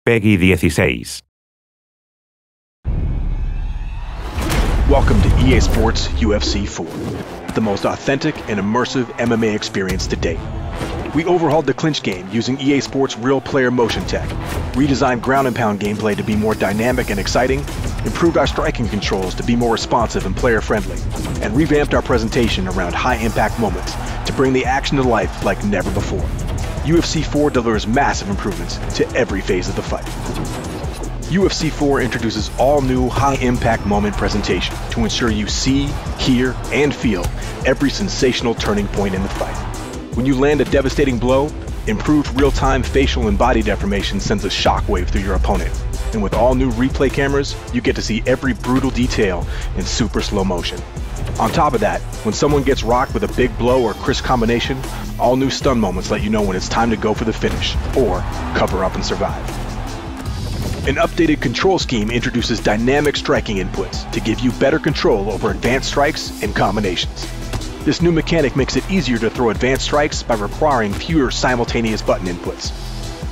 PEGI 16. Welcome to EA SPORTS UFC 4, the most authentic and immersive MMA experience to date. We overhauled the clinch game using EA SPORTS real player motion tech, redesigned ground and pound gameplay to be more dynamic and exciting, improved our striking controls to be more responsive and player friendly, and revamped our presentation around high impact moments to bring the action to life like never before. UFC 4 delivers massive improvements to every phase of the fight. UFC 4 introduces all new high-impact moment presentation to ensure you see, hear, and feel every sensational turning point in the fight. When you land a devastating blow, improved real-time facial and body deformation sends a shockwave through your opponent. And with all new replay cameras, you get to see every brutal detail in super slow motion. On top of that, when someone gets rocked with a big blow or crisp combination, all new stun moments let you know when it's time to go for the finish, or cover up and survive. An updated control scheme introduces dynamic striking inputs to give you better control over advanced strikes and combinations. This new mechanic makes it easier to throw advanced strikes by requiring fewer simultaneous button inputs.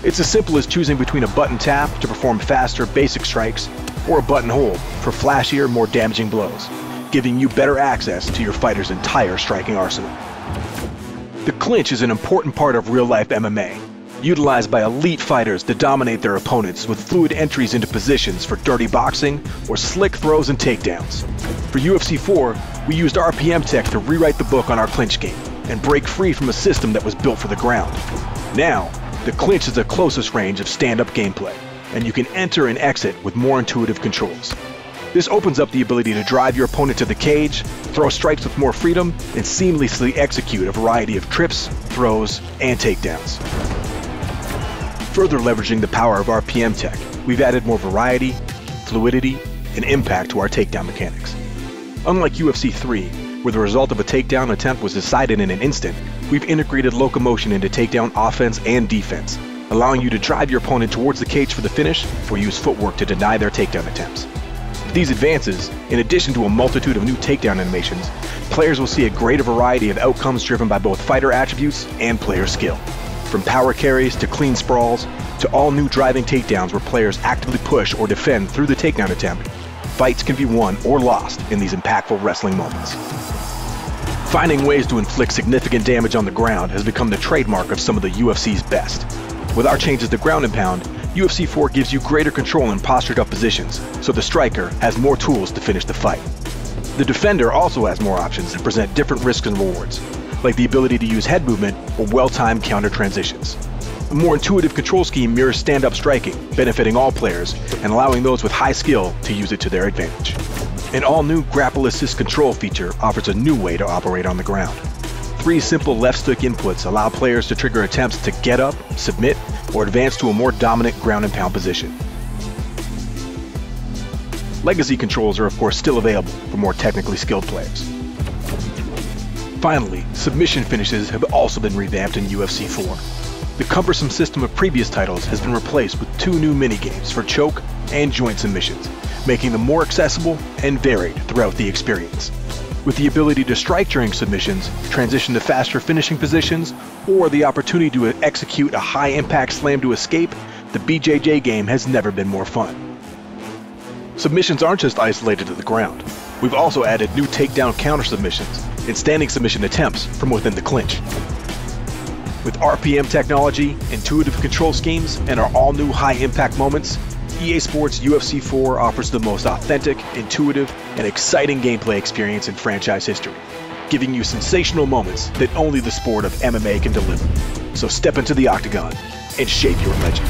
It's as simple as choosing between a button tap to perform faster basic strikes or a button hold for flashier, more damaging blows, giving you better access to your fighter's entire striking arsenal. The clinch is an important part of real-life MMA, utilized by elite fighters to dominate their opponents with fluid entries into positions for dirty boxing or slick throws and takedowns. For UFC 4, we used RPM tech to rewrite the book on our clinch game and break free from a system that was built for the ground. Now, the clinch is the closest range of stand-up gameplay, and you can enter and exit with more intuitive controls. This opens up the ability to drive your opponent to the cage, throw strikes with more freedom, and seamlessly execute a variety of trips, throws, and takedowns. Further leveraging the power of RPM tech, we've added more variety, fluidity, and impact to our takedown mechanics. Unlike UFC 3, where the result of a takedown attempt was decided in an instant, we've integrated locomotion into takedown offense and defense, allowing you to drive your opponent towards the cage for the finish or use footwork to deny their takedown attempts. With these advances, in addition to a multitude of new takedown animations, players will see a greater variety of outcomes driven by both fighter attributes and player skill. From power carries to clean sprawls, to all new driving takedowns where players actively push or defend through the takedown attempt, fights can be won or lost in these impactful wrestling moments. Finding ways to inflict significant damage on the ground has become the trademark of some of the UFC's best. With our changes to ground and pound, UFC 4 gives you greater control in postured up positions, so the striker has more tools to finish the fight. The defender also has more options that present different risks and rewards, like the ability to use head movement or well-timed counter transitions. A more intuitive control scheme mirrors stand-up striking, benefiting all players and allowing those with high skill to use it to their advantage. An all-new grapple assist control feature offers a new way to operate on the ground. 3 simple left-stick inputs allow players to trigger attempts to get up, submit, or advance to a more dominant ground and pound position. Legacy controls are of course still available for more technically skilled players. Finally, submission finishes have also been revamped in UFC 4. The cumbersome system of previous titles has been replaced with 2 new minigames for choke and joint submissions, making them more accessible and varied throughout the experience. With the ability to strike during submissions, transition to faster finishing positions, or the opportunity to execute a high-impact slam to escape, the BJJ game has never been more fun. Submissions aren't just isolated to the ground. We've also added new takedown counter submissions and standing submission attempts from within the clinch. With RPM technology, intuitive control schemes, and our all-new high-impact moments, EA SPORTS UFC 4 offers the most authentic, intuitive, and exciting gameplay experience in franchise history, giving you sensational moments that only the sport of MMA can deliver. So step into the octagon and shape your legend.